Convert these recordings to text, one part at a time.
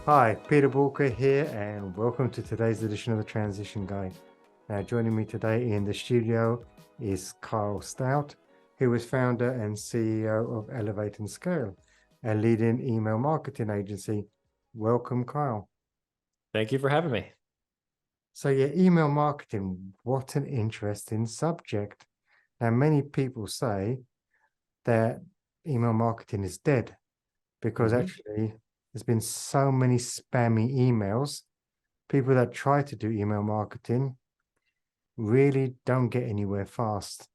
Hi, Peter Boolkah here, and welcome to today's edition of the Transition Guide. Now, joining me today in the studio is Kyle Stout, who is founder and CEO of Elevate and Scale, a leading email marketing agency. Welcome, Kyle. Thank you for having me. So, yeah, email marketing, what an interesting subject. Now, many people say that email marketing is dead because actually there's been so many spammy emails. People that try to do email marketing really don't get anywhere fast.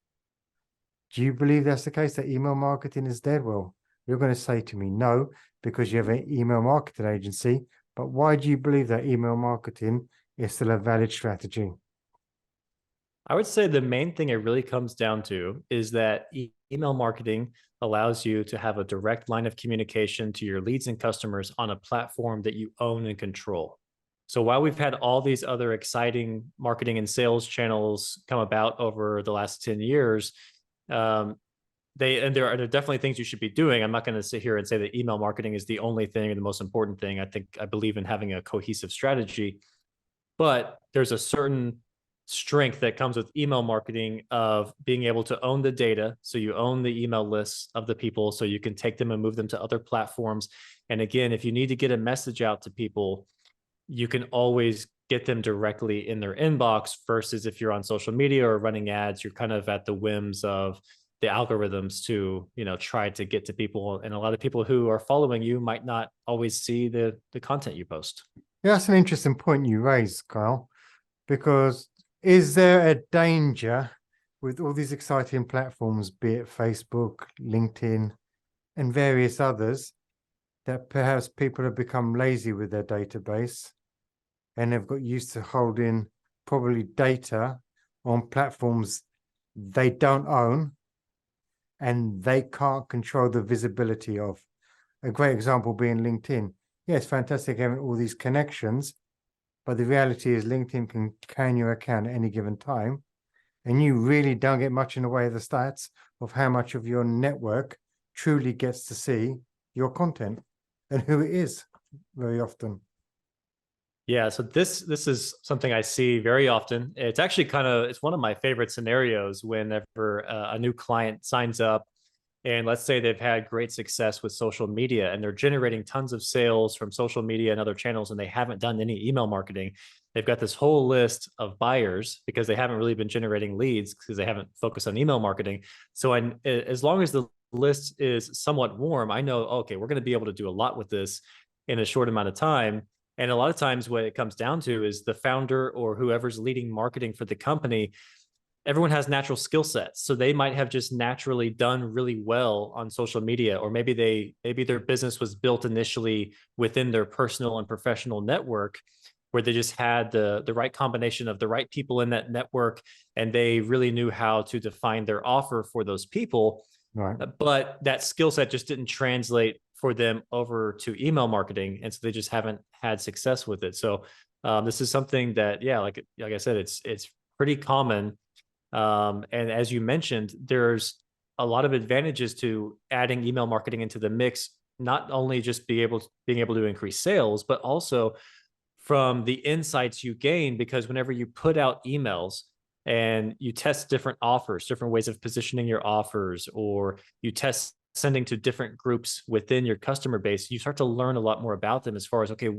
Do you believe that's the case, that email marketing is dead? Well, you're going to say to me, no, because you have an email marketing agency. But why do you believe that email marketing is still a valid strategy? I would say the main thing it really comes down to is that email marketing allows you to have a direct line of communication to your leads and customers on a platform that you own and control. So while we've had all these other exciting marketing and sales channels come about over the last 10 years, there are definitely things you should be doing. I'm not going to sit here and say that email marketing is the only thing or the most important thing. I believe in having a cohesive strategy, but there's a certain strength that comes with email marketing of being able to own the data. So you own the email lists of the people, so you can take them and move them to other platforms. And again, if you need to get a message out to people, you can always get them directly in their inbox versus if you're on social media or running ads, you're kind of at the whims of the algorithms to, try to get to people. And a lot of people who are following you might not always see the content you post. Yeah, that's an interesting point you raised, Kyle, because is there a danger with all these exciting platforms, be it Facebook, LinkedIn, and various others, that perhaps people have become lazy with their database and they've got used to holding probably data on platforms they don't own and they can't control the visibility of? A great example being LinkedIn. Yeah, it's fantastic having all these connections, but the reality is LinkedIn can can your account at any given time, and you really don't get much in the way of the stats of how much of your network truly gets to see your content and who it is very often. Yeah, so this is something I see very often. It's actually it's one of my favorite scenarios whenever a new client signs up and let's say they've had great success with social media and they're generating tons of sales from social media and other channels and they haven't done any email marketing. They've got this whole list of buyers because they haven't really been generating leads because they haven't focused on email marketing. So as long as the list is somewhat warm, I know, okay, we're going to be able to do a lot with this in a short amount of time. And a lot of times what it comes down to is the founder or whoever's leading marketing for the company, everyone has natural skill sets. So they might have just naturally done really well on social media, or maybe their business was built initially within their personal and professional network where they just had the right combination of the right people in that network and they really knew how to define their offer for those people. Right. But that skill set just didn't translate for them over to email marketing, and so they just haven't had success with it. So this is something that, yeah, like I said, it's pretty common. And as you mentioned, there's a lot of advantages to adding email marketing into the mix. Not only just being able to increase sales, but also from the insights you gain, because whenever you put out emails and you test different offers, different ways of positioning your offers, or you test sending to different groups within your customer base, you start to learn a lot more about them as far as, okay,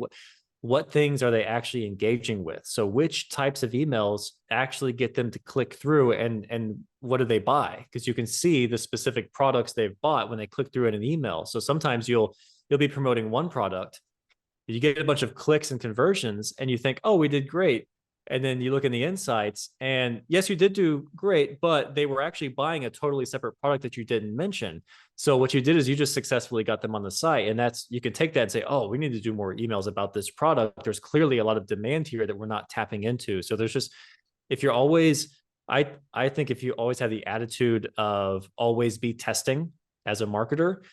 what things are they actually engaging with? So which types of emails actually get them to click through, and what do they buy? Because you can see the specific products they've bought when they click through in an email. So sometimes you'll be promoting one product, you get a bunch of clicks and conversions and you think, oh, we did great. And then you look in the insights and yes, you did do great, but they were actually buying a totally separate product that you didn't mention. So what you did is you just successfully got them on the site. And you can take that and say, oh, we need to do more emails about this product. There's clearly a lot of demand here that we're not tapping into. So there's just, if you're always, I think if you always have the attitude of always be testing as a marketer,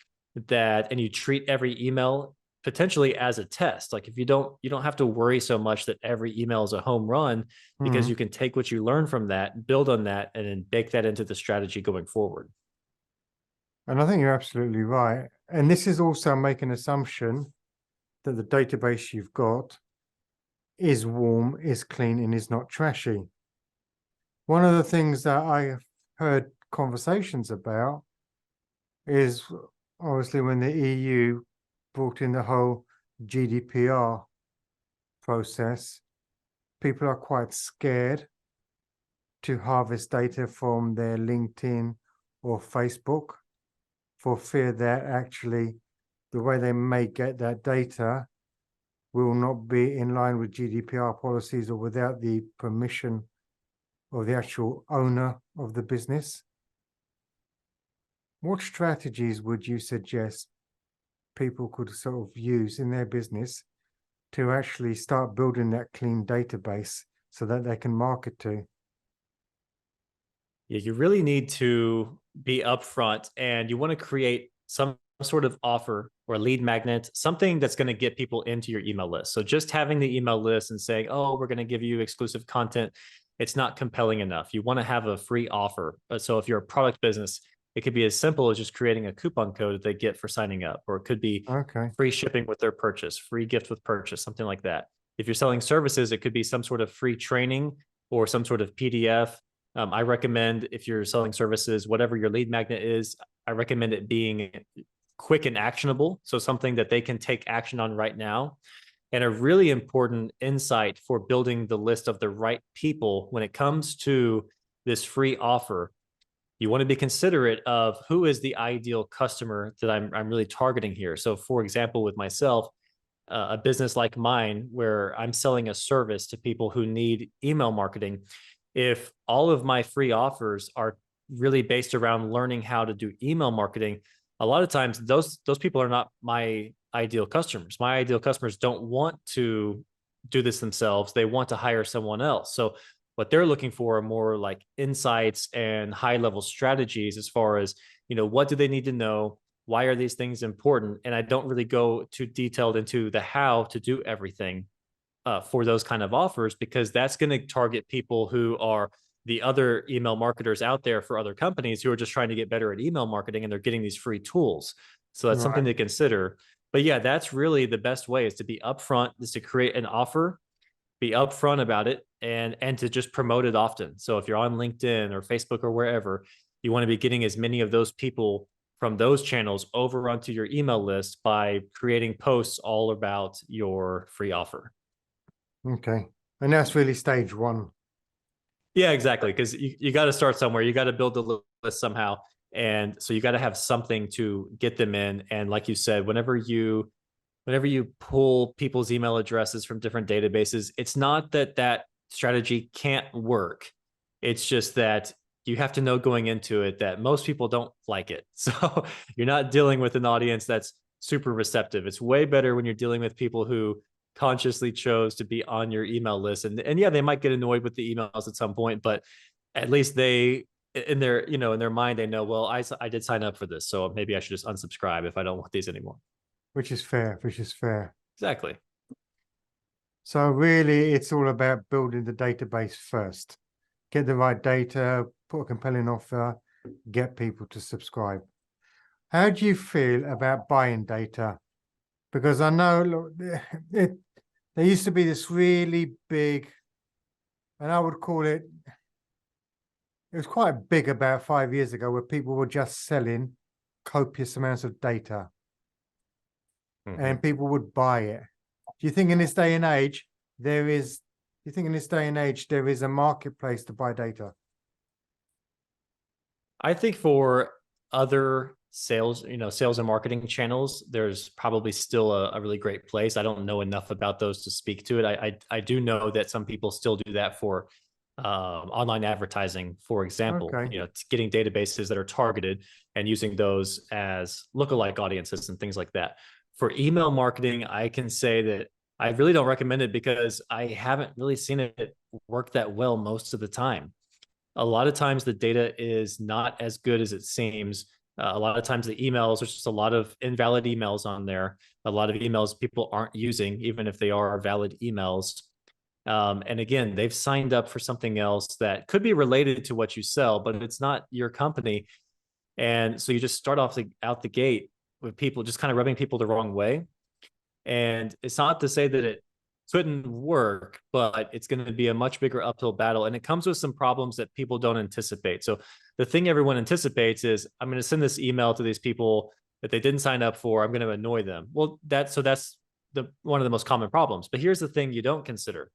and you treat every email potentially as a test. Like if you don't have to worry so much that every email is a home run, because Mhm. you can take what you learn from that, build on that, and then bake that into the strategy going forward. And I think you're absolutely right. And this is also making an assumption that the database you've got is warm, is clean, and is not trashy. One of the things that I have heard conversations about is obviously when the EU brought in the whole GDPR process, people are quite scared to harvest data from their LinkedIn or Facebook for fear that actually the way they may get that data will not be in line with GDPR policies or without the permission of the actual owner of the business. What strategies would you suggest people could sort of use in their business to actually start building that clean database so that they can market to? Yeah, you really need to be upfront, and you want to create some sort of offer or lead magnet, something that's going to get people into your email list. So just having the email list and saying, oh, we're going to give you exclusive content, it's not compelling enough. You want to have a free offer. So if you're a product business, it could be as simple as just creating a coupon code that they get for signing up, or it could be Okay. free shipping with their purchase, free gift with purchase, something like that. If you're selling services, it could be some sort of free training or some sort of PDF. I recommend, if you're selling services, whatever your lead magnet is, I recommend it being quick and actionable. So something that they can take action on right now. And a really important insight for building the list of the right people when it comes to this free offer, you want to be considerate of who is the ideal customer that I'm really targeting here. So for example, with myself, a business like mine, where I'm selling a service to people who need email marketing, if all of my free offers are really based around learning how to do email marketing, a lot of times those people are not my ideal customers. My ideal customers don't want to do this themselves. They want to hire someone else. So what they're looking for are more like insights and high level strategies as far as, what do they need to know? Why are these things important? And I don't really go too detailed into the how to do everything for those kind of offers, because that's going to target people who are the other email marketers out there for other companies who are just trying to get better at email marketing, and they're getting these free tools. So that's something Right. to consider. But yeah, that's really the best way, is to be upfront, is to create an offer, be upfront about it, and to just promote it often. So if you're on LinkedIn or Facebook or wherever, you want to be getting as many of those people from those channels over onto your email list by creating posts all about your free offer. Okay. And that's really stage one. Yeah, exactly. Because you got to start somewhere. You got to build the list somehow. And so you got to have something to get them in. And like you said, whenever you pull people's email addresses from different databases, it's not that that strategy can't work. It's just that you have to know going into it that most people don't like it. So you're not dealing with an audience that's super receptive. It's way better when you're dealing with people who consciously chose to be on your email list. And yeah, they might get annoyed with the emails at some point, but at least they, in their mind, they know, well, I did sign up for this, so maybe I should just unsubscribe if I don't want these anymore. Which is fair, which is fair. Exactly. So really, it's all about building the database first. Get the right data, put a compelling offer, get people to subscribe. How do you feel about buying data? Because I know, look, there used to be this really big, and I would call it was quite big about 5 years ago, where people were just selling copious amounts of data and people would buy it. Do you think in this day and age there is a marketplace to buy data? I think for other sales, sales and marketing channels, there's probably still a really great place. I don't know enough about those to speak to it. I do know that some people still do that for online advertising, for example, Okay. getting databases that are targeted and using those as lookalike audiences and things like that. For email marketing, I can say that I really don't recommend it, because I haven't really seen it work that well most of the time. A lot of times the data is not as good as it seems. A lot of times the emails, there's just a lot of invalid emails on there. A lot of emails people aren't using, even if they are valid emails. And again, they've signed up for something else that could be related to what you sell, but it's not your company. And so you just start off out the gate with people just kind of rubbing people the wrong way. And it's not to say that it couldn't work, but it's going to be a much bigger uphill battle. And it comes with some problems that people don't anticipate. So the thing everyone anticipates is, I'm going to send this email to these people that they didn't sign up for. I'm going to annoy them. Well, that's one of the most common problems. But here's the thing you don't consider.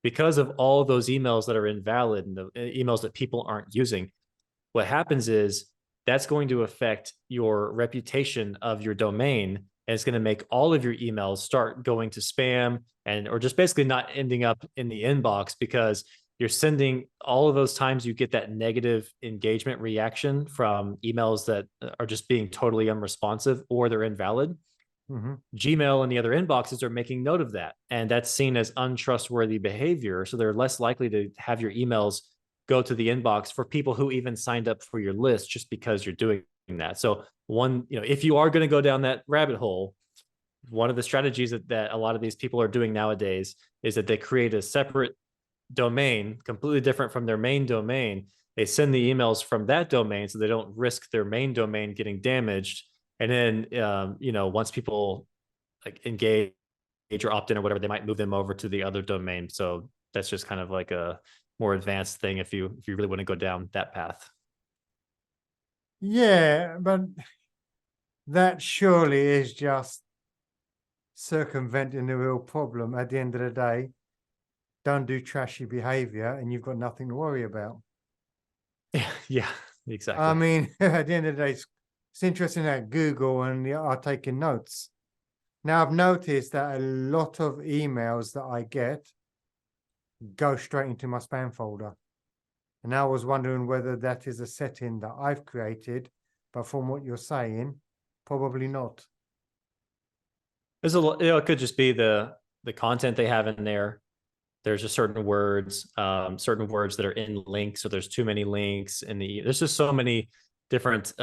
Because of all of those emails that are invalid and the emails that people aren't using, what happens is that's going to affect your reputation of your domain, and it's going to make all of your emails start going to spam and or just basically not ending up in the inbox, because you're sending all of those times you get that negative engagement reaction from emails that are just being totally unresponsive or they're invalid. Gmail and the other inboxes are making note of that, and that's seen as untrustworthy behavior. So they're less likely to have your emails go to the inbox for people who even signed up for your list just because you're doing that. So if you are going to go down that rabbit hole, one of the strategies that a lot of these people are doing nowadays is that they create a separate domain, completely different from their main domain. They send the emails from that domain so they don't risk their main domain getting damaged. And then, once people like engage or opt in or whatever, they might move them over to the other domain. So that's just kind of like a more advanced thing if you really want to go down that path. Yeah, but that surely is just circumventing the real problem. At the end of the day, don't do trashy behavior and you've got nothing to worry about. Yeah, exactly. I mean, at the end of the day, it's interesting that Google and are taking notes. Now, I've noticed that a lot of emails that I get go straight into my spam folder. And I was wondering whether that is a setting that I've created, but from what you're saying, probably not. It could just be the content they have in there. There's just certain words that are in links. So there's too many links there's just so many different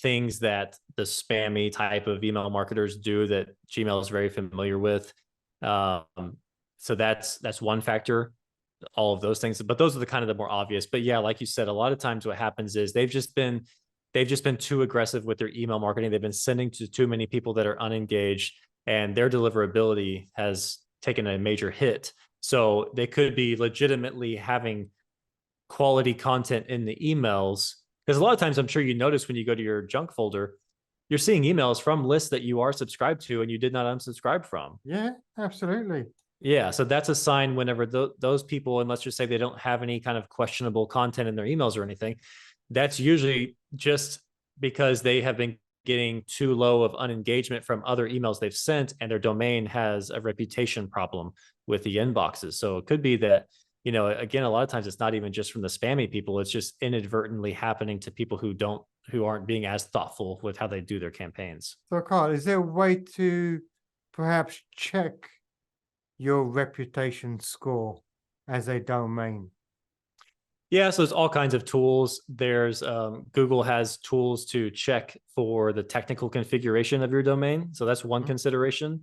things that the spammy type of email marketers do that Gmail is very familiar with. So that's one factor, all of those things, but those are the kind of the more obvious. But yeah, like you said, a lot of times what happens is they've just been too aggressive with their email marketing. They've been sending to too many people that are unengaged, and their deliverability has taken a major hit. So they could be legitimately having quality content in the emails, because a lot of times I'm sure you notice when you go to your junk folder, you're seeing emails from lists that you are subscribed to and you did not unsubscribe from. Yeah, absolutely. Yeah, so that's a sign whenever those people, and let's just say they don't have any kind of questionable content in their emails or anything, that's usually just because they have been getting too low of unengagement from other emails they've sent, and their domain has a reputation problem with the inboxes. So it could be that, again, a lot of times it's not even just from the spammy people, it's just inadvertently happening to people who aren't being as thoughtful with how they do their campaigns. So, Carl, is there a way to perhaps check your reputation score as a domain? Yeah, so there's all kinds of tools. There's Google has tools to check for the technical configuration of your domain. So that's one consideration,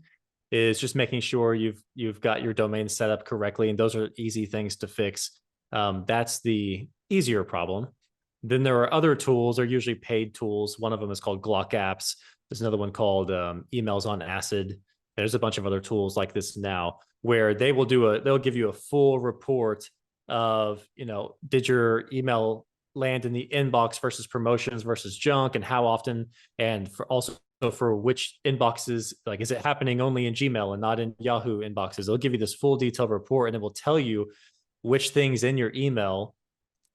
is just making sure you've got your domain set up correctly, and those are easy things to fix. That's the easier problem. Then there are other tools. They're usually paid tools. One of them is called Glock Apps. There's another one called Emails on Acid. There's a bunch of other tools like this now where they'll give you a full report of, did your email land in the inbox versus promotions versus junk, and how often, and for which inboxes, like, is it happening only in Gmail and not in Yahoo inboxes? They'll give you this full detailed report, and it will tell you which things in your email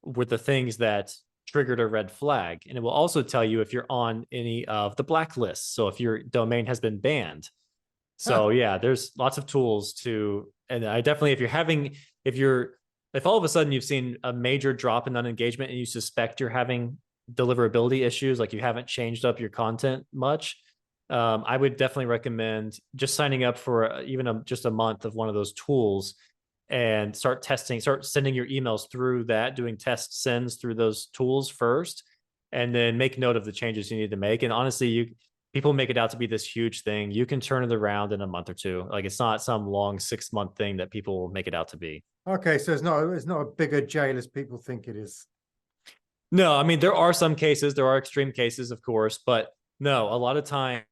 were the things that triggered a red flag. And it will also tell you if you're on any of the blacklists. So if your domain has been banned. So yeah, there's lots of tools and I definitely, if all of a sudden you've seen a major drop in unengagement and you suspect you're having deliverability issues, like you haven't changed up your content much, I would definitely recommend just signing up for even just a month of one of those tools and start sending your emails through that, doing test sends through those tools first, and then make note of the changes you need to make. And honestly, people make it out to be this huge thing. You can turn it around in a month or two. Like, it's not some long 6-month thing that people make it out to be. Okay, so it's not a bigger jail as people think it is. No, I mean, there are some cases, there are extreme cases, of course, but no, a lot of times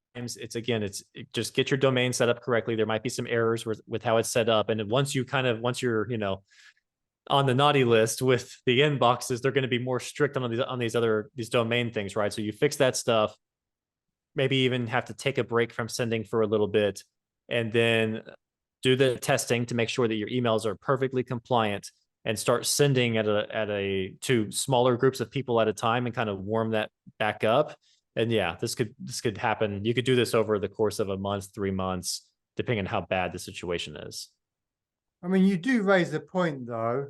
just get your domain set up correctly. There might be some errors with how it's set up. And once you're, on the naughty list with the inboxes, they're going to be more strict on these domain things, right? So you fix that stuff, maybe even have to take a break from sending for a little bit, and then do the testing to make sure that your emails are perfectly compliant, and start sending to smaller groups of people at a time, and kind of warm that back up. And yeah, this could happen. You could do this over the course of a month, 3 months, depending on how bad the situation is. I mean, you do raise the point, though,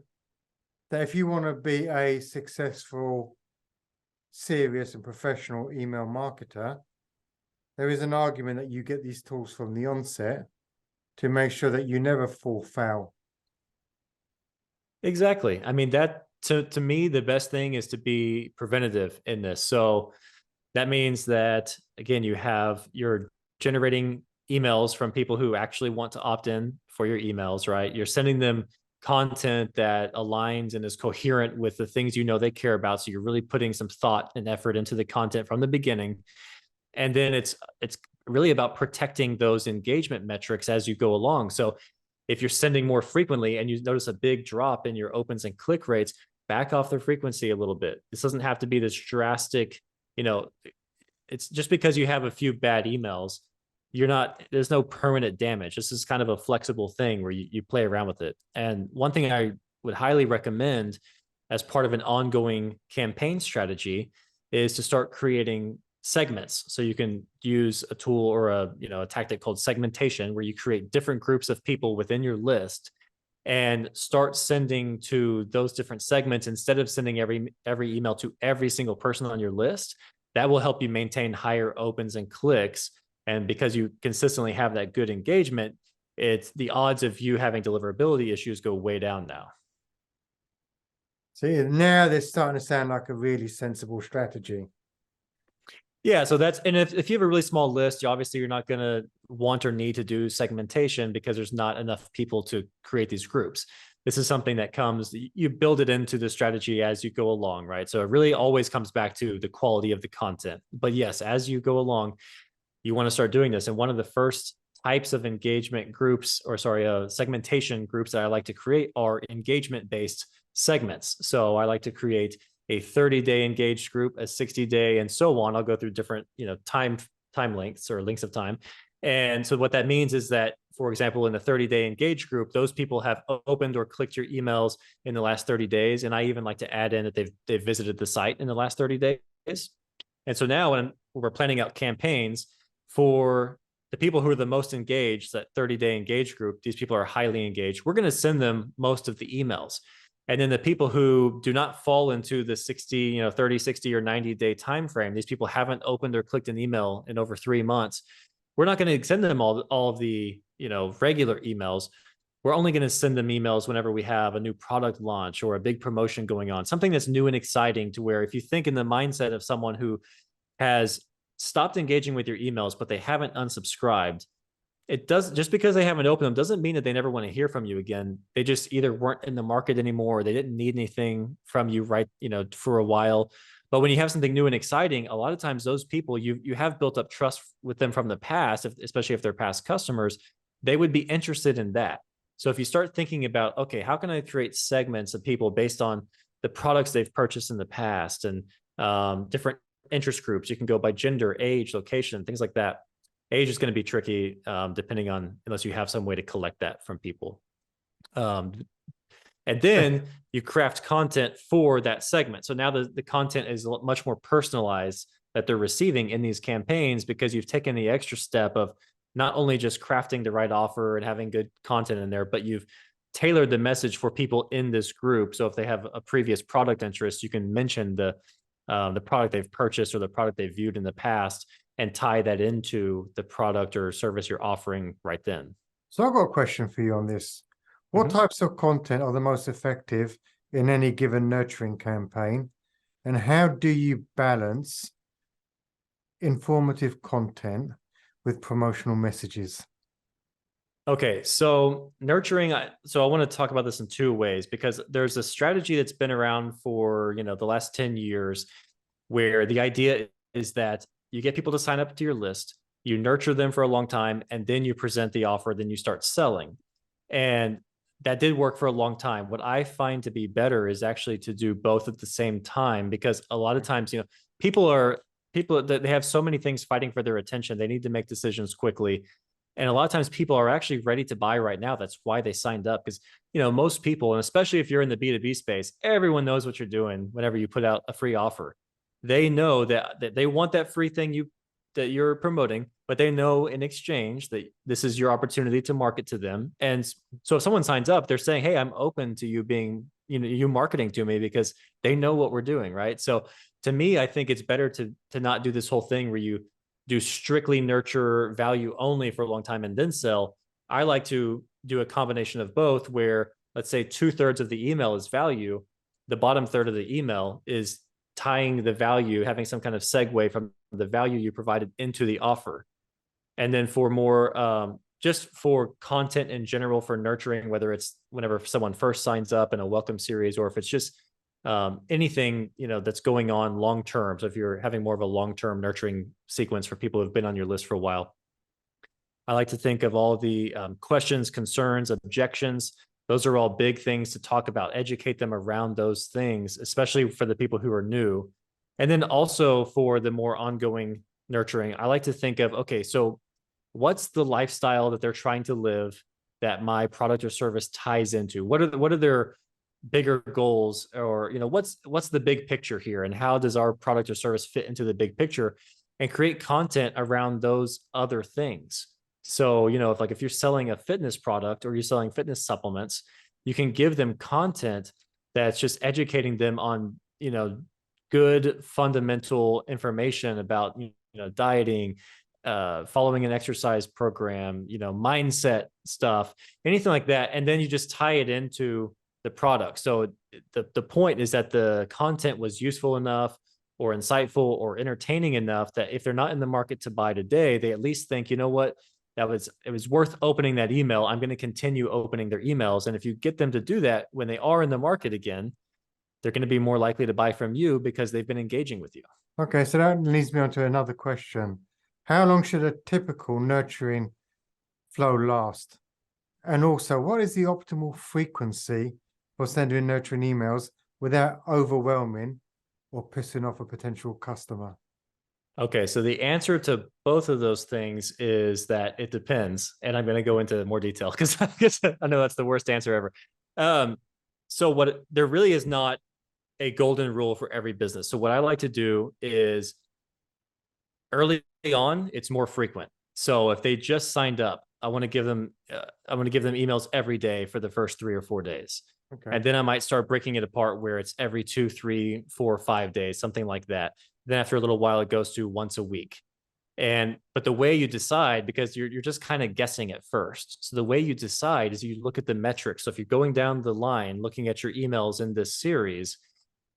that if you want to be a successful, serious and professional email marketer, there is an argument that you get these tools from the onset to make sure that you never fall foul. Exactly. I mean, that to me, the best thing is to be preventative in this. So that means that, again, you're generating emails from people who actually want to opt in for your emails, right? You're sending them content that aligns and is coherent with the things they care about. So you're really putting some thought and effort into the content from the beginning. And then it's really about protecting those engagement metrics as you go along. So if you're sending more frequently and you notice a big drop in your opens and click rates, back off the frequency a little bit. This doesn't have to be this drastic, it's just because you have a few bad emails, there's no permanent damage. This is kind of a flexible thing where you play around with it. And one thing I would highly recommend as part of an ongoing campaign strategy is to start creating segments. So you can use a tool or a tactic called segmentation, where you create different groups of people within your list and start sending to those different segments instead of sending every email to every single person on your list. That will help you maintain higher opens and clicks. And because you consistently have that good engagement, it's the odds of you having deliverability issues go way down now. See, now they're starting to sound like a really sensible strategy. Yeah, so if you have a really small list, you're not going to want or need to do segmentation because there's not enough people to create these groups. This is something that you build it into the strategy as you go along, right? So it really always comes back to the quality of the content. But yes, as you go along, you want to start doing this. And one of the first types of engagement groups, segmentation groups that I like to create are engagement-based segments. So I like to create a 30-day engaged group, a 60-day, and so on. I'll go through different, time lengths or lengths of time. And so what that means is that, for example, in the 30-day engaged group, those people have opened or clicked your emails in the last 30 days. And I even like to add in that they've visited the site in the last 30 days. And so now when we're planning out campaigns for the people who are the most engaged, that 30-day engaged group, these people are highly engaged. We're going to send them most of the emails. And then the people who do not fall into the 30, 60, or 90-day time frame, these people haven't opened or clicked an email in over 3 months. We're not going to send them all of the regular emails. We're only going to send them emails whenever we have a new product launch or a big promotion going on, something that's new and exciting, to where if you think in the mindset of someone who has stopped engaging with your emails, but they haven't unsubscribed, just because they haven't opened them doesn't mean that they never want to hear from you again. They just either weren't in the market anymore, or they didn't need anything from you for a while. But when you have something new and exciting, a lot of times those people, you have built up trust with them from the past, especially if they're past customers, they would be interested in that. So if you start thinking about, okay, how can I create segments of people based on the products they've purchased in the past, and different interest groups, you can go by gender, age, location, things like that. Age is going to be tricky, unless you have some way to collect that from people. And then you craft content for that segment. So now the content is much more personalized that they're receiving in these campaigns, because you've taken the extra step of not only just crafting the right offer and having good content in there, but you've tailored the message for people in this group. So if they have a previous product interest, you can mention the product they've purchased or the product they've viewed in the past, and tie that into the product or service you're offering right then. So I've got a question for you on this. What types of content are the most effective in any given nurturing campaign? And how do you balance informative content with promotional messages? Okay, so nurturing, so I want to talk about this in 2 ways, because there's a strategy that's been around for, the last 10 years, where the idea is that you get people to sign up to your list, you nurture them for a long time, and then you present the offer, then you start selling. And that did work for a long time. What I find to be better is actually to do both at the same time, because a lot of times, people that they have so many things fighting for their attention. They need to make decisions quickly. And a lot of times people are actually ready to buy right now. That's why they signed up. Because, most people, and especially if you're in the B2B space, everyone knows what you're doing whenever you put out a free offer. They know that they want that free thing that you're promoting, but they know in exchange that this is your opportunity to market to them. And so if someone signs up, they're saying, hey, I'm open to you being, you marketing to me, because they know what we're doing, right? So to me, I think it's better to not do this whole thing where you do strictly nurture value only for a long time and then sell. I like to do a combination of both, where let's say 2/3 of the email is value. The bottom third of the email is tying the value, having some kind of segue from the value you provided into the offer. And then for more, just for content in general, for nurturing, whether it's whenever someone first signs up in a welcome series, or if it's just anything, that's going on long term. So if you're having more of a long-term nurturing sequence for people who've been on your list for a while, I like to think of all the questions, concerns, objections. Those are all big things to talk about, educate them around those things, especially for the people who are new. And then also for the more ongoing nurturing, I like to think of, okay, so what's the lifestyle that they're trying to live that my product or service ties into? What are their bigger goals? Or, what's the big picture here, and how does our product or service fit into the big picture? And create content around those other things. So, if you're selling a fitness product or you're selling fitness supplements, you can give them content that's just educating them on, good fundamental information about, dieting, following an exercise program, mindset stuff, anything like that. And then you just tie it into the product. So the point is that the content was useful enough or insightful or entertaining enough that if they're not in the market to buy today, they at least think, what, it was worth opening that email. I'm going to continue opening their emails. And if you get them to do that when they are in the market again, they're going to be more likely to buy from you because they've been engaging with you. Okay, so that leads me on to another question. How long should a typical nurturing flow last? And also, what is the optimal frequency for sending nurturing emails without overwhelming or pissing off a potential customer? Okay, so the answer to both of those things is that it depends. And I'm going to go into more detail because I know that's the worst answer ever. So there really is not a golden rule for every business. So what I like to do is early on, it's more frequent. So if they just signed up, I want to give them emails every day for the first 3 or 4 days. Okay. And then I might start breaking it apart where it's every 2, 3, 4, 5 days, something like that. Then after a little while, it goes to once a week. But the way you decide, because you're just kind of guessing at first. So the way you decide is you look at the metrics. So if you're going down the line, looking at your emails in this series,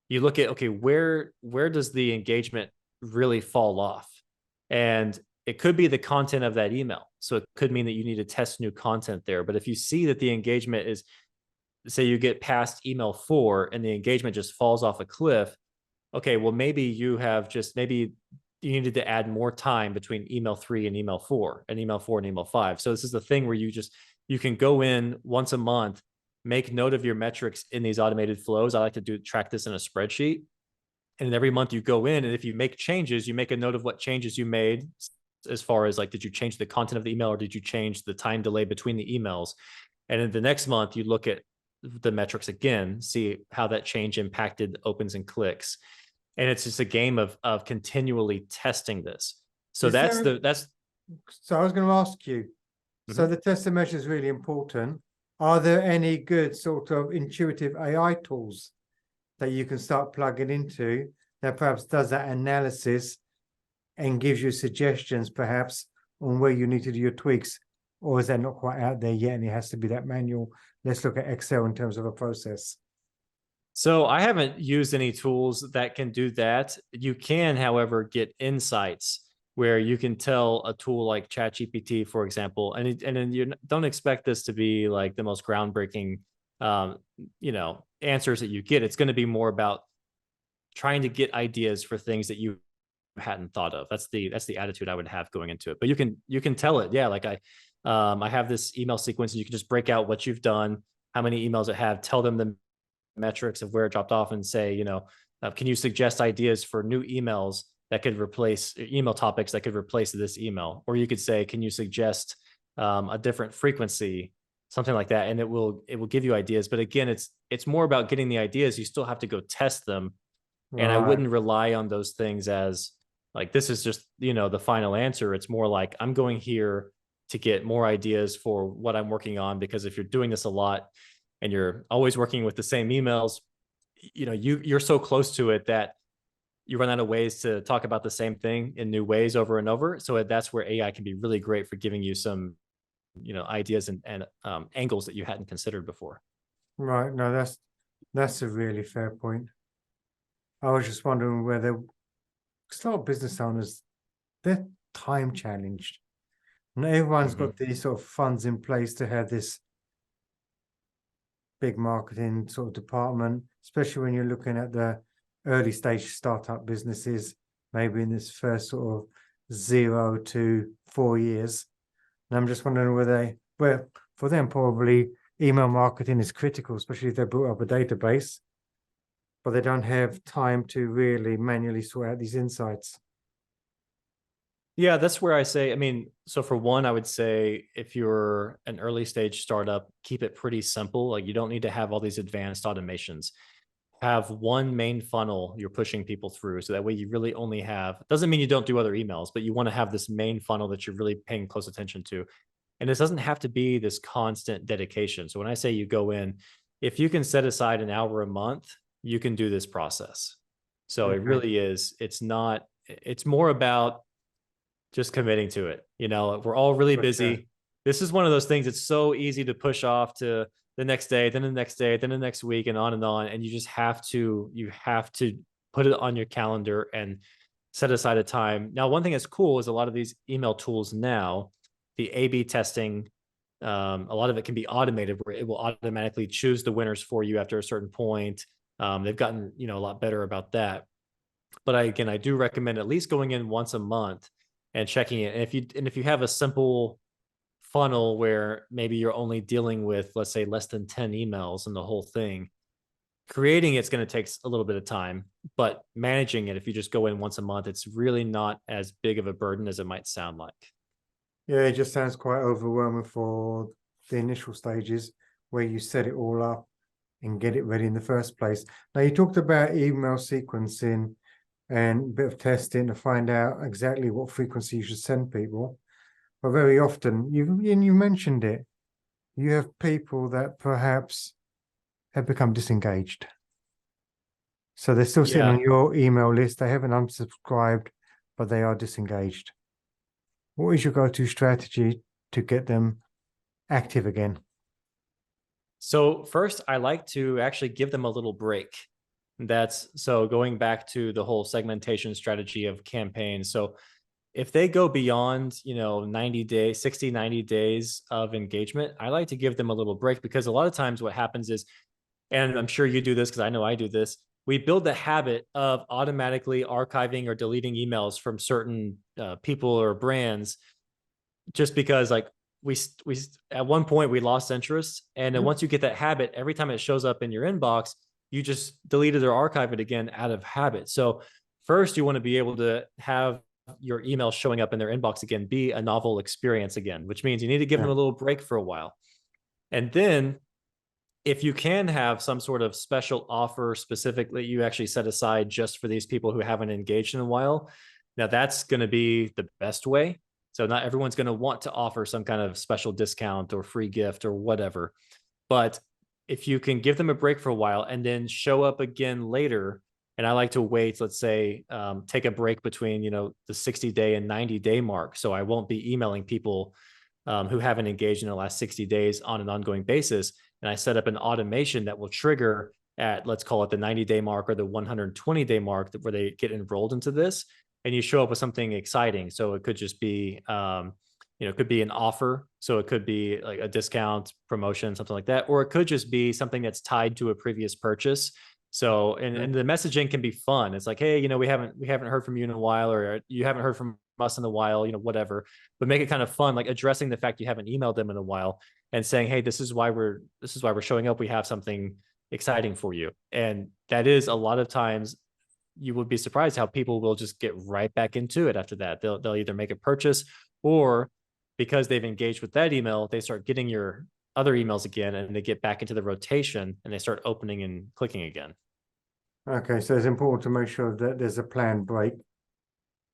you look at, okay, where does the engagement really fall off? And it could be the content of that email. So it could mean that you need to test new content there. But if you see that the engagement is, say you get past email 4 and the engagement just falls off a cliff, okay, well, maybe you needed to add more time between email 3 and email 4 and email 4 and email 5. So this is the thing where you can go in once a month, make note of your metrics in these automated flows. I like to track this in a spreadsheet. And every month you go in, and if you make changes, you make a note of what changes you made, as far as like, did you change the content of the email or did you change the time delay between the emails? And in the next month, you look at the metrics again, see how that change impacted opens and clicks. And it's just a game of continually testing this. So So I was going to ask you, so the test and measure is really important. Are there any good sort of intuitive AI tools that you can start plugging into that perhaps does that analysis and gives you suggestions perhaps on where you need to do your tweaks? Or is that not quite out there yet and it has to be that manual? Let's look at Excel in terms of a process. So I haven't used any tools that can do that. You can, however, get insights where you can tell a tool like ChatGPT, for example, and then you don't expect this to be like the most groundbreaking, answers that you get. It's going to be more about trying to get ideas for things that you hadn't thought of. That's the attitude I would have going into it. But you can tell it, yeah, like I have this email sequence, and you can just break out what you've done, how many emails it have, tell them the metrics of where it dropped off, and say, can you suggest ideas for new emails that could replace email topics that could replace this email? Or you could say, can you suggest a different frequency, something like that, and it will give you ideas. But again, it's more about getting the ideas. You still have to go test them, and I Right. wouldn't rely on those things as like this is just the final answer. It's more like I'm going here to get more ideas for what I'm working on, because if you're doing this a lot and you're always working with the same emails, you're so close to it that you run out of ways to talk about the same thing in new ways over and over. So that's where AI can be really great for giving you some ideas and angles that you hadn't considered before. Right. No, that's a really fair point. I was just wondering whether, because a lot of business owners, they're time challenged. Not everyone's Mhm. got these sort of funds in place to have this big marketing sort of department, especially when you're looking at the early stage startup businesses, maybe in this first sort of 0 to 4 years. And I'm just wondering well, for them, probably email marketing is critical, especially if they built up a database, but they don't have time to really manually sort out these insights. Yeah, that's where I say, I mean, so for one, I would say if you're an early stage startup, keep it pretty simple. Like you don't need to have all these advanced automations. Have one main funnel you're pushing people through. So that way you really only have, doesn't mean you don't do other emails, but you want to have this main funnel that you're really paying close attention to. And this doesn't have to be this constant dedication. So when I say you go in, if you can set aside an hour a month, you can do this process. So it Okay. really is, it's more about just committing to it. We're all really Gotcha. busy. This is one of those things that's so easy to push off to the next day, then the next day, then the next week, and on and on. And you have to put it on your calendar and set aside a time. Now, one thing that's cool is a lot of these email tools now, the A/B testing, a lot of it can be automated where it will automatically choose the winners for you after a certain point. They've gotten a lot better about that. But I do recommend at least going in once a month and checking it. And if you have a simple funnel where maybe you're only dealing with, let's say, less than 10 emails in the whole thing, creating it's going to take a little bit of time, but managing it, if you just go in once a month, it's really not as big of a burden as it might sound like. Yeah, it just sounds quite overwhelming for the initial stages where you set it all up and get it ready in the first place. Now, you talked about email sequencing and a bit of testing to find out exactly what frequency you should send people. But very often, you mentioned it, you have people that perhaps have become disengaged. So they're still sitting Yeah. on your email list. They haven't unsubscribed, but they are disengaged. What is your go-to strategy to get them active again? So first, I like to actually give them a little break. That's so going back to the whole segmentation strategy of campaigns. So if they go beyond 90 days, 60, 90 days of engagement, I like to give them a little break, because a lot of times what happens is, and I'm sure you do this because I know I do this, we build the habit of automatically archiving or deleting emails from certain people or brands, just because like we at one point we lost interest, and then Mhm. once you get that habit, every time it shows up in your inbox, you just delete it or archive it again out of habit. So first, you want to be able to have your email showing up in their inbox again be a novel experience again, which means you need to give Yeah, them a little break for a while. And then if you can have some sort of special offer specifically you actually set aside just for these people who haven't engaged in a while, now that's going to be the best way. So not everyone's going to want to offer some kind of special discount or free gift or whatever. But if you can give them a break for a while and then show up again later, and I like to wait, let's say, take a break between, the 60-day and 90-day mark. So I won't be emailing people who haven't engaged in the last 60 days on an ongoing basis. And I set up an automation that will trigger at, let's call it the 90-day mark or the 120-day mark, where they get enrolled into this. And you show up with something exciting. So it could just be, it could be an offer. So it could be like a discount promotion, something like that. Or it could just be something that's tied to a previous purchase. So, and the messaging can be fun. It's like, hey, we haven't heard from you in a while, or you haven't heard from us in a while, whatever. But make it kind of fun, like addressing the fact you haven't emailed them in a while and saying, hey, this is why we're showing up. We have something exciting for you. And that is a lot of times you would be surprised how people will just get right back into it after that. They'll either make a purchase, or because they've engaged with that email, they start getting your other emails again, and they get back into the rotation and they start opening and clicking again. Okay, so it's important to make sure that there's a planned break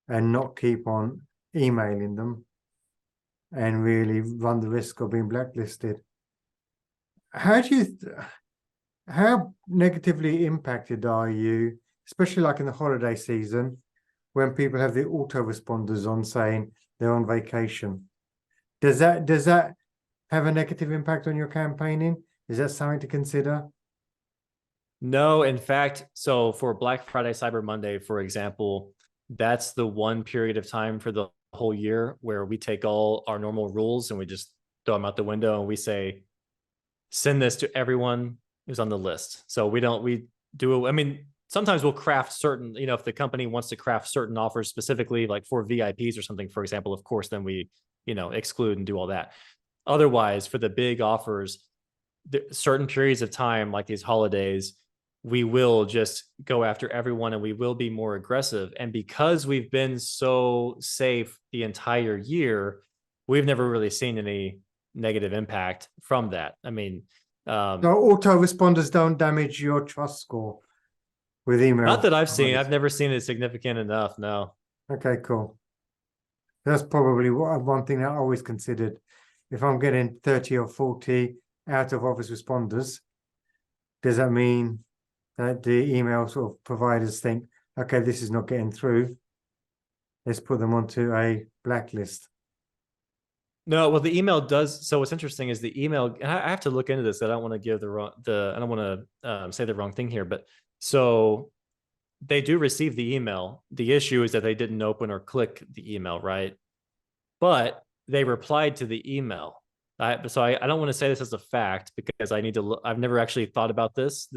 and not keep on emailing them and really run the risk of being blacklisted. How negatively impacted are you, especially like in the holiday season, when people have the autoresponders on saying they're on vacation? Does that have a negative impact on your campaigning? Is that something to consider? No, in fact, so for Black Friday, Cyber Monday, for example, that's the one period of time for the whole year where we take all our normal rules and we just throw them out the window, and we say, send this to everyone who's on the list. So we do, I mean, sometimes we'll craft certain, if the company wants to craft certain offers specifically, like for VIPs or something, for example, of course, then we, exclude and do all that. Otherwise, for the big offers, certain periods of time, like these holidays, we will just go after everyone and we will be more aggressive. And because we've been so safe the entire year, we've never really seen any negative impact from that. I mean, so autoresponders don't damage your trust score with email? Not that I've seen. I've never seen it significant enough. No. Okay, cool. That's probably one thing I always considered. If I'm getting 30 or 40 out of office responders, does that mean that the email sort of providers think, okay, this is not getting through, let's put them onto a blacklist? No, well, the email does. So what's interesting is the email, and I have to look into this. I don't want to give I don't want to say the wrong thing here, but so they do receive the email. The issue is that they didn't open or click the email, right? But they replied to the email. So I don't want to say this as a fact because I need to look. I've never actually thought about this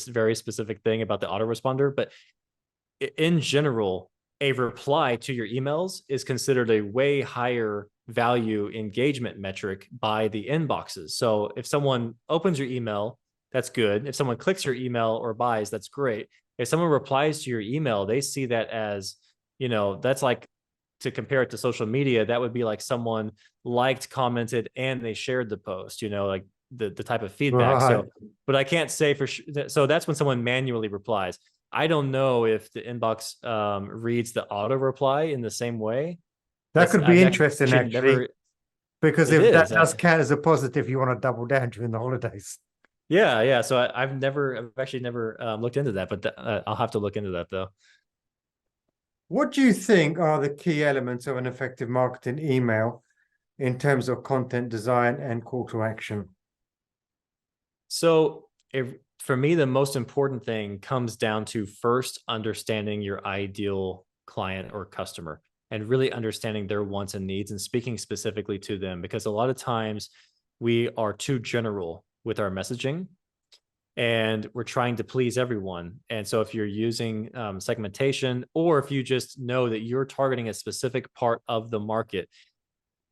very specific thing about the autoresponder, but in general, a reply to your emails is considered a way higher value engagement metric by the inboxes. So if someone opens your email, that's good. If someone clicks your email or buys, that's great. If someone replies to your email, they see that as, that's like, to compare it to social media, that would be like someone liked, commented, and they shared the post, like the type of feedback. Right. So, but I can't say for sure. So that's when someone manually replies. I don't know if the inbox reads the auto reply in the same way. That could be interesting, actually, because if that does count as a positive, you want to double down during the holidays. Yeah. So I've actually never looked into that, but I'll have to look into that though. What do you think are the key elements of an effective marketing email in terms of content design and call to action? So for me, the most important thing comes down to first understanding your ideal client or customer and really understanding their wants and needs and speaking specifically to them, because a lot of times we are too general with our messaging and we're trying to please everyone. And so if you're using segmentation, or if you just know that you're targeting a specific part of the market,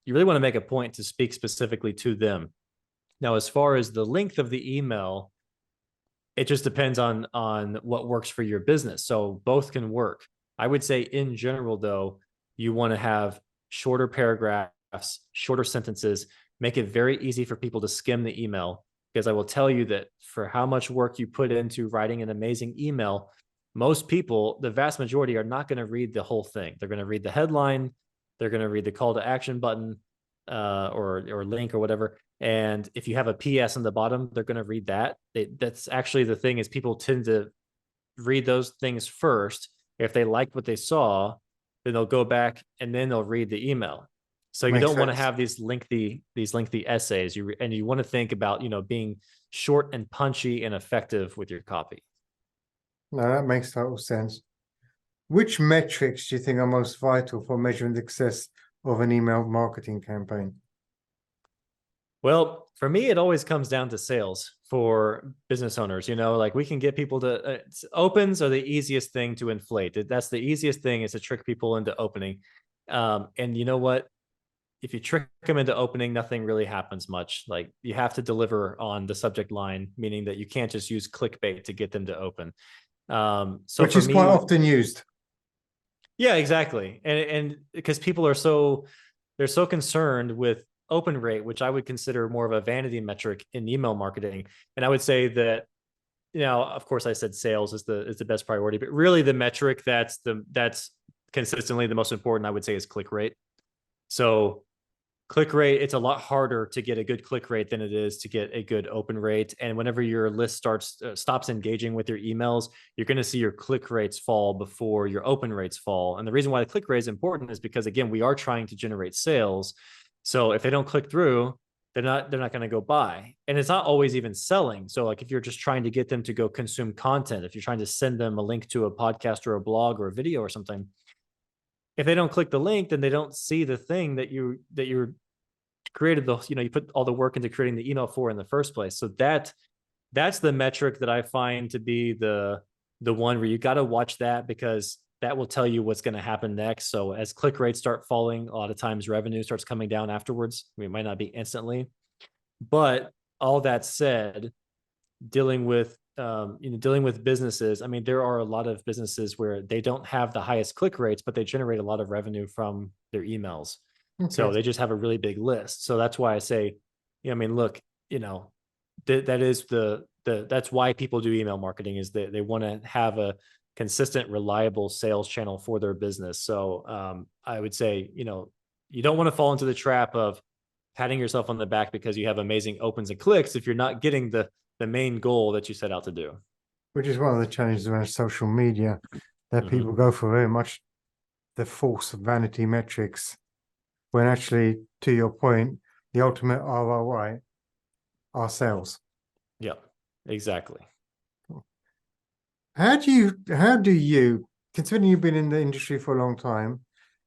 you really want to make a point to speak specifically to them. Now, as far as the length of the email, it just depends on what works for your business. So both can work. I would say in general, though, you want to have shorter paragraphs, shorter sentences, make it very easy for people to skim the email. Because I will tell you that for how much work you put into writing an amazing email, most people, the vast majority, are not going to read the whole thing. They're going to read the headline, they're going to read the call to action button or link or whatever. And if you have a PS on the bottom, they're going to read that. That's actually the thing, is people tend to read those things first. If they like what they saw, then they'll go back and then they'll read the email. So you don't want to have these lengthy essays. You want to think about, being short and punchy and effective with your copy. No, that makes total sense. Which metrics do you think are most vital for measuring the success of an email marketing campaign? Well, for me, it always comes down to sales for business owners. Like we can get people to opens are the easiest thing to inflate. That's the easiest thing is to trick people into opening. And you know what? If you trick them into opening, nothing really happens much. Like you have to deliver on the subject line, meaning that you can't just use clickbait to get them to open. So Which for is quite me, often used. yeah, exactly. And because people they're so concerned with open rate, which I would consider more of a vanity metric in email marketing. And I would say that, of course I said sales is the best priority, but really the metric that's consistently the most important, I would say, is click rate. So click rate, it's a lot harder to get a good click rate than it is to get a good open rate. And whenever your list stops engaging with your emails, you're going to see your click rates fall before your open rates fall. And the reason why the click rate is important is because, again, we are trying to generate sales. So if they don't click through, they're not going to go buy. And it's not always even selling. So like if you're just trying to get them to go consume content, if you're trying to send them a link to a podcast or a blog or a video or something, if they don't click the link, then they don't see the thing that you're created you put all the work into creating the email for in the first place. So that's the metric that I find to be the one where you got to watch that, because that will tell you what's going to happen next. So as click rates start falling, a lot of times revenue starts coming down afterwards. I mean, it might not be instantly, but all that said, dealing with dealing with businesses, I mean, there are a lot of businesses where they don't have the highest click rates, but they generate a lot of revenue from their emails. So Okay. they just have a really big list. So that's why I say, I mean, look, that is that's why people do email marketing, is that they want to have a consistent, reliable sales channel for their business. So I would say, you don't want to fall into the trap of patting yourself on the back because you have amazing opens and clicks if you're not getting the main goal that you set out to do. Which is one of the challenges around social media, that people go for very much the false vanity metrics, when actually, to your point, the ultimate ROI are sales. Yeah, exactly. How do you, considering you've been in the industry for a long time,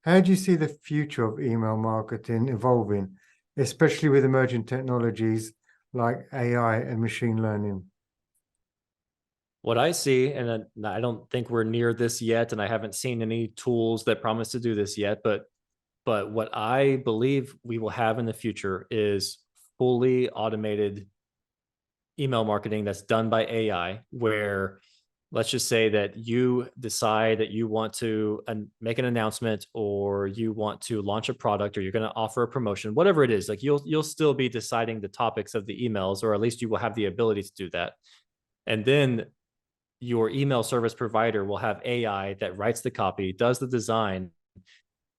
how do you see the future of email marketing evolving, especially with emerging technologies like AI and machine learning? What I see, and I don't think we're near this yet, and I haven't seen any tools that promise to do this yet, but what I believe we will have in the future is fully automated email marketing that's done by AI, where let's just say that you decide that you want to make an announcement, or you want to launch a product, or you're going to offer a promotion, whatever it is. Like you'll still be deciding the topics of the emails, or at least you will have the ability to do that. And then your email service provider will have AI that writes the copy, does the design.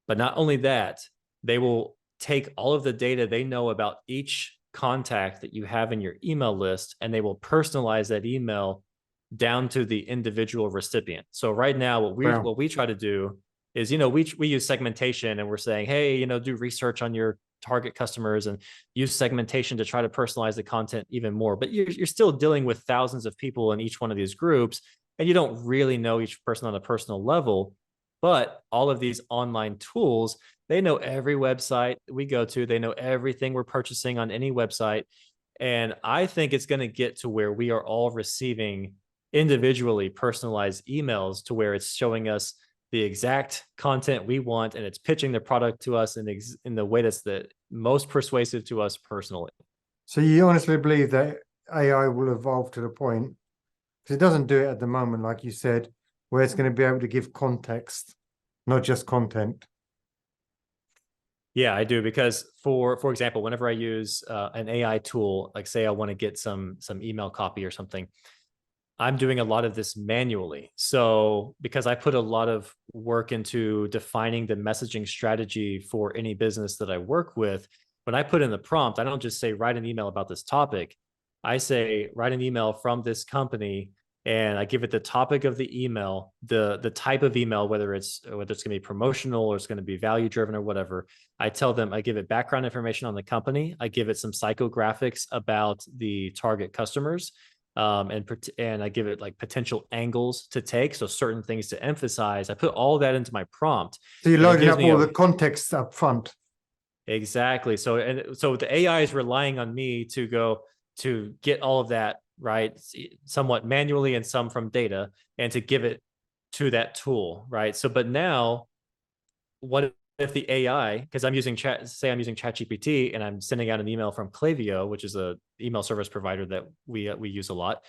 But not only that, they will take all of the data they know about each contact that you have in your email list, and they will personalize that email down to the individual recipient. So right now, what we try to do is, we use segmentation, and we're saying, hey, do research on your target customers and use segmentation to try to personalize the content even more. But you're still dealing with thousands of people in each one of these groups, and you don't really know each person on a personal level. But all of these online tools, they know every website we go to, they know everything we're purchasing on any website. And I think it's going to get to where we are all receiving individually personalized emails, to where it's showing us the exact content we want, and it's pitching the product to us in the way that's the most persuasive to us personally. So you honestly believe that AI will evolve to the point, because it doesn't do it at the moment, like you said, where it's going to be able to give context, not just content? Yeah, I do, because for example, whenever I use an AI tool, like say I want to get some email copy or something, I'm doing a lot of this manually. So because I put a lot of work into defining the messaging strategy for any business that I work with, when I put in the prompt, I don't just say write an email about this topic. I say write an email from this company, and I give it the topic of the email, the type of email, whether it's going to be promotional or it's going to be value driven or whatever. I tell them, I give it background information on the company. I give it some psychographics about the target customers, and I give it like potential angles to take, so certain things to emphasize. I put all that into my prompt, So you're and it loading gives up me all a the context up front. Exactly. So the AI is relying on me to go to get all of that right, somewhat manually and some from data, and to give it to that tool, right? So, but now, what if the AI, because I'm using I'm using ChatGPT and I'm sending out an email from Klaviyo, which is a email service provider that we use a lot.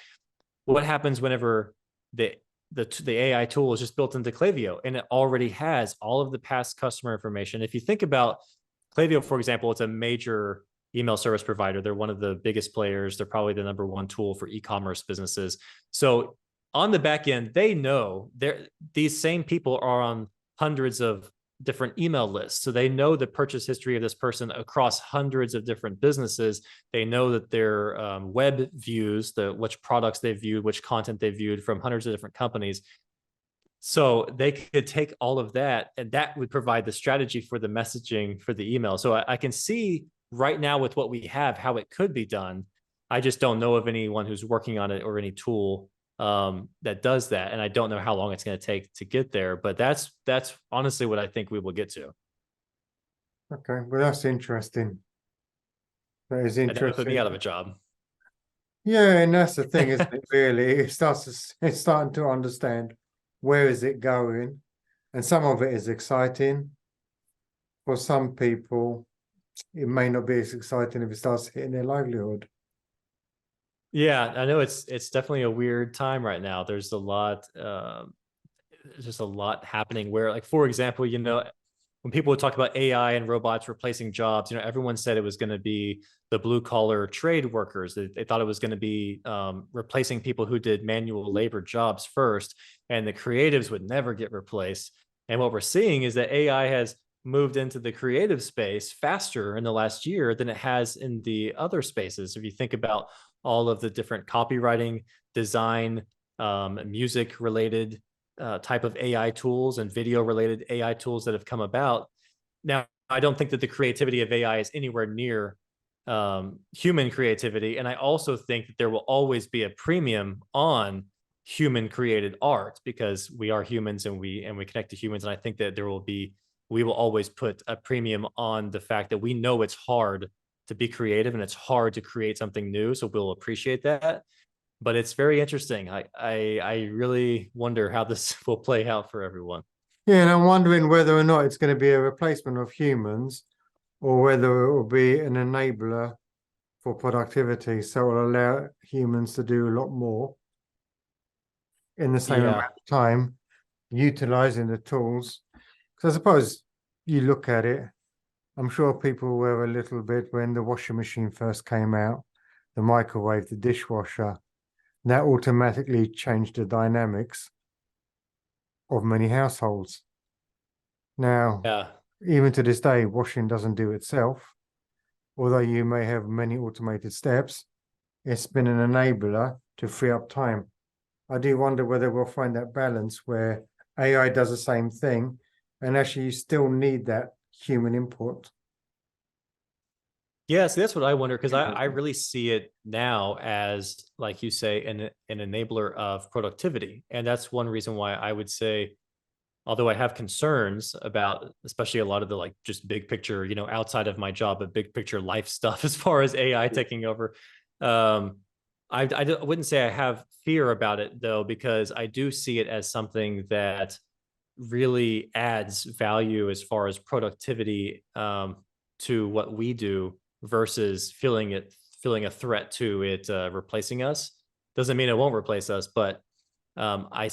What happens whenever the the AI tool is just built into Klaviyo and it already has all of the past customer information? If you think about Klaviyo, for example, it's a major email service provider. They're one of the biggest players. They're probably the number one tool for e-commerce businesses. So on the back end, they know these same people are on hundreds of different email lists. So they know the purchase history of this person across hundreds of different businesses. They know that their web views, which products they viewed, which content they viewed from hundreds of different companies. So they could take all of that, and that would provide the strategy for the messaging for the email. So I can see right now with what we have how it could be done. I just don't know of anyone who's working on it or any tool that does that, and I don't know how long it's going to take to get there. But that's honestly what I think we will get to, Okay, well, that's interesting. That is and that would put me interesting. out of a job. Yeah, and that's the thing, isn't it? Really, it's starting to understand where is it going, and some of it is exciting. For some people, it may not be as exciting if it starts hitting their livelihood. Yeah, I know it's definitely a weird time right now. There's a lot, just a lot happening. Where, like, for example, when people would talk about AI and robots replacing jobs, everyone said it was going to be the blue collar trade workers. They thought it was going to be replacing people who did manual labor jobs first, and the creatives would never get replaced. And what we're seeing is that AI has moved into the creative space faster in the last year than it has in the other spaces. If you think about all of the different copywriting, design, music related type of AI tools and video related AI tools that have come about. Now, I don't think that the creativity of AI is anywhere near human creativity. And I also think that there will always be a premium on human created art because we are humans and we connect to humans. And I think that we will always put a premium on the fact that we know it's hard to be creative and it's hard to create something new. So we'll appreciate that. But it's very interesting. I really wonder how this will play out for everyone. Yeah, and I'm wondering whether or not it's going to be a replacement of humans or whether it will be an enabler for productivity. So it will allow humans to do a lot more in the same amount Yeah. of time, utilizing the tools. Because I suppose you look at it, I'm sure people were a little bit when the washing machine first came out, the microwave, the dishwasher, that automatically changed the dynamics of many households. Now, Yeah. even to this day, washing doesn't do itself. Although you may have many automated steps, it's been an enabler to free up time. I do wonder whether we'll find that balance where AI does the same thing and actually you still need that human input. Yeah, so that's what I wonder because I really see it now as, like you say, an enabler of productivity. And that's one reason why I would say, although I have concerns about, especially a lot of the like just big picture, outside of my job, but big picture life stuff as far as AI taking over. Um, I wouldn't say I have fear about it though, because I do see it as something that really adds value as far as productivity to what we do versus feeling a threat to it replacing us. Doesn't mean it won't replace us, but I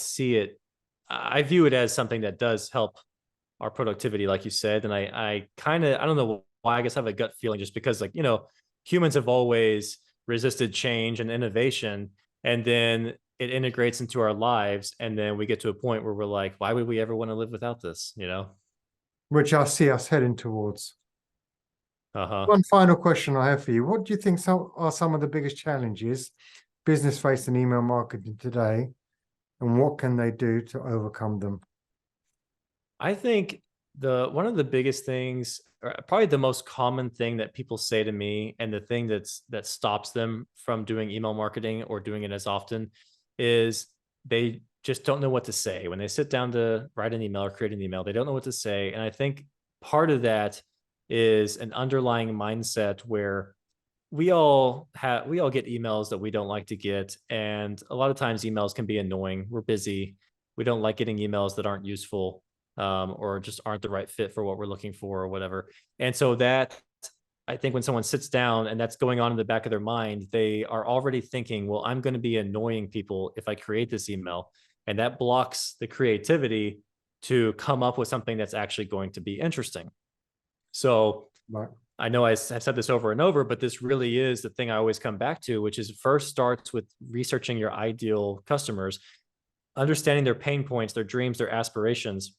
view it as something that does help our productivity, like you said. And I don't know why, I guess I have a gut feeling just because, like, humans have always resisted change and innovation. And then it integrates into our lives. And then we get to a point where we're like, why would we ever want to live without this? Which I see us heading towards. Uh huh. One final question I have for you. What do you think are some of the biggest challenges business face in email marketing today, and what can they do to overcome them? I think the one of the biggest things, or probably the most common thing that people say to me, and the thing that stops them from doing email marketing or doing it as often, is they just don't know what to say when they sit down to write an email or create an email. They don't know what to say, and I think part of that is an underlying mindset where we all get emails that we don't like to get, and a lot of times emails can be annoying. We're busy. We don't like getting emails that aren't useful, or just aren't the right fit for what we're looking for or whatever. And so that, I think when someone sits down and that's going on in the back of their mind, they are already thinking, well, I'm going to be annoying people if I create this email. And that blocks the creativity to come up with something that's actually going to be interesting. So Right. I know I've said this over and over, but this really is the thing I always come back to, which is first starts with researching your ideal customers, understanding their pain points, their dreams, their aspirations.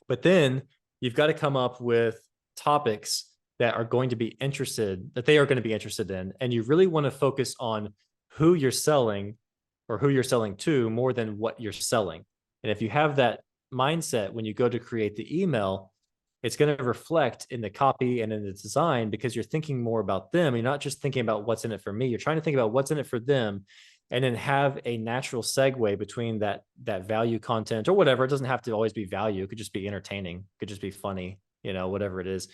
But then you've got to come up with topics that are going to be interested, that they are going to be interested in. And you really want to focus on who you're selling or who you're selling to more than what you're selling. And if you have that mindset when you go to create the email, it's going to reflect in the copy and in the design, because you're thinking more about them. You're not just thinking about what's in it for me. You're trying to think about what's in it for them, and then have a natural segue between that value content or whatever. It doesn't have to always be value. It could just be entertaining. It could just be funny, whatever it is,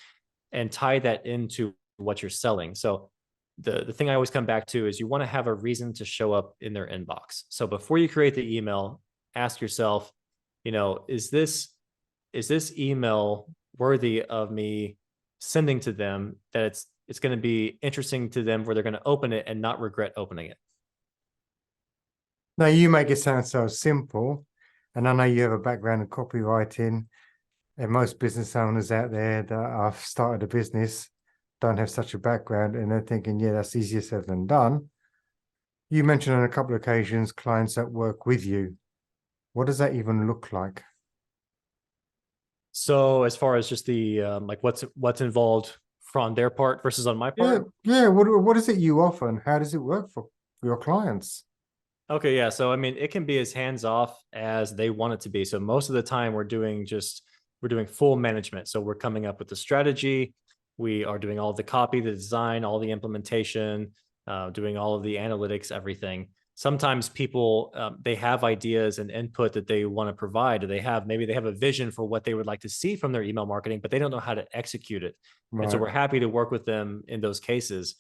and tie that into what you're selling. So the thing I always come back to is you want to have a reason to show up in their inbox. So before you create the email, ask yourself, is this email worthy of me sending to them, that it's going to be interesting to them, where they're going to open it and not regret opening it. Now, you make it sound so simple, and I know you have a background in copywriting, and most business owners out there that have started a business don't have such a background, and they're thinking, yeah, that's easier said than done. You mentioned on a couple of occasions clients that work with you. What does that even look like? So as far as just the like what's involved from their part versus on my part. Yeah. What is it you offer, and how does it work for your clients? Okay, yeah. So I mean, it can be as hands off as they want it to be. So most of the time we're doing full management. So we're coming up with the strategy. We are doing all of the copy, the design, all the implementation, doing all of the analytics, everything. Sometimes people, they have ideas and input that they want to provide, or maybe they have a vision for what they would like to see from their email marketing, but they don't know how to execute it. Right. And so we're happy to work with them in those cases.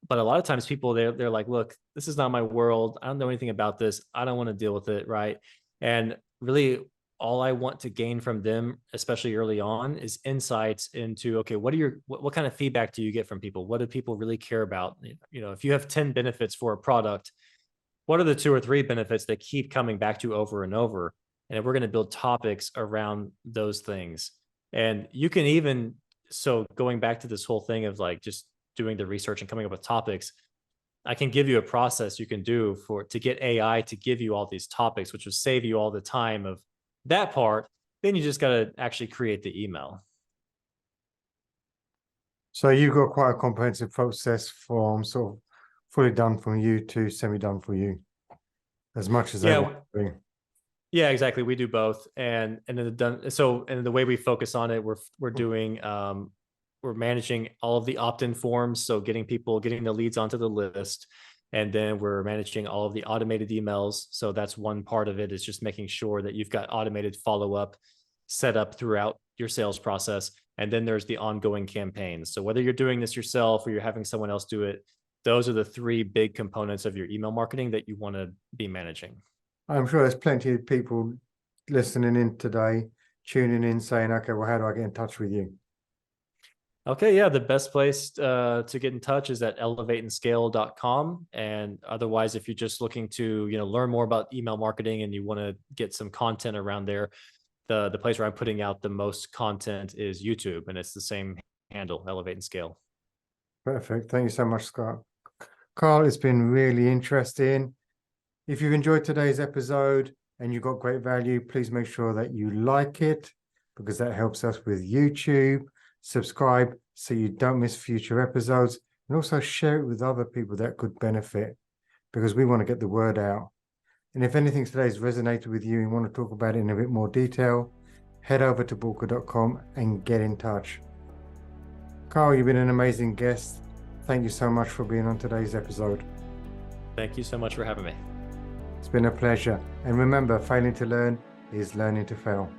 But a lot of times people, they're like, look, this is not my world. I don't know anything about this. I don't want to deal with it. Right. And really, all I want to gain from them, especially early on, is insights into, okay, what kind of feedback do you get from people? What do people really care about? If you have 10 benefits for a product, what are the 2 or 3 benefits that keep coming back to over and over? And we're going to build topics around those things. And you can even, so going back to this whole thing of like just doing the research and coming up with topics, I can give you a process you can do to get AI to give you all these topics, which will save you all the time of that part. Then you just got to actually create the email. So you've got quite a comprehensive process from sort of fully done from you to semi-done for you, as much as they want to be. Yeah, exactly. We do both, and then the way we focus on it, we're doing we're managing all of the opt-in forms, so getting the leads onto the list, and then we're managing all of the automated emails. So that's one part of it, is just making sure that you've got automated follow-up set up throughout your sales process. And then there's the ongoing campaigns. So whether you're doing this yourself or you're having someone else do it, those are the 3 big components of your email marketing that you want to be managing. I'm sure there's plenty of people listening in today, tuning in, saying, okay, well, how do I get in touch with you? Okay, yeah, the best place to get in touch is at elevateandscale.com. And otherwise, if you're just looking to learn more about email marketing and you want to get some content around there, the place where I'm putting out the most content is YouTube, and it's the same handle, Elevate and Scale. Perfect. Thank you so much, Scott. Carl, it's been really interesting. If you've enjoyed today's episode and you got great value, please make sure that you like it, because that helps us with YouTube. Subscribe so you don't miss future episodes, and also share it with other people that could benefit, because we want to get the word out. And if anything today's resonated with you and want to talk about it in a bit more detail, head over to Boolkah.com and get in touch. Carl, you've been an amazing guest. Thank you so much for being on today's episode. Thank you so much for having me. It's been a pleasure. And remember, failing to learn is learning to fail.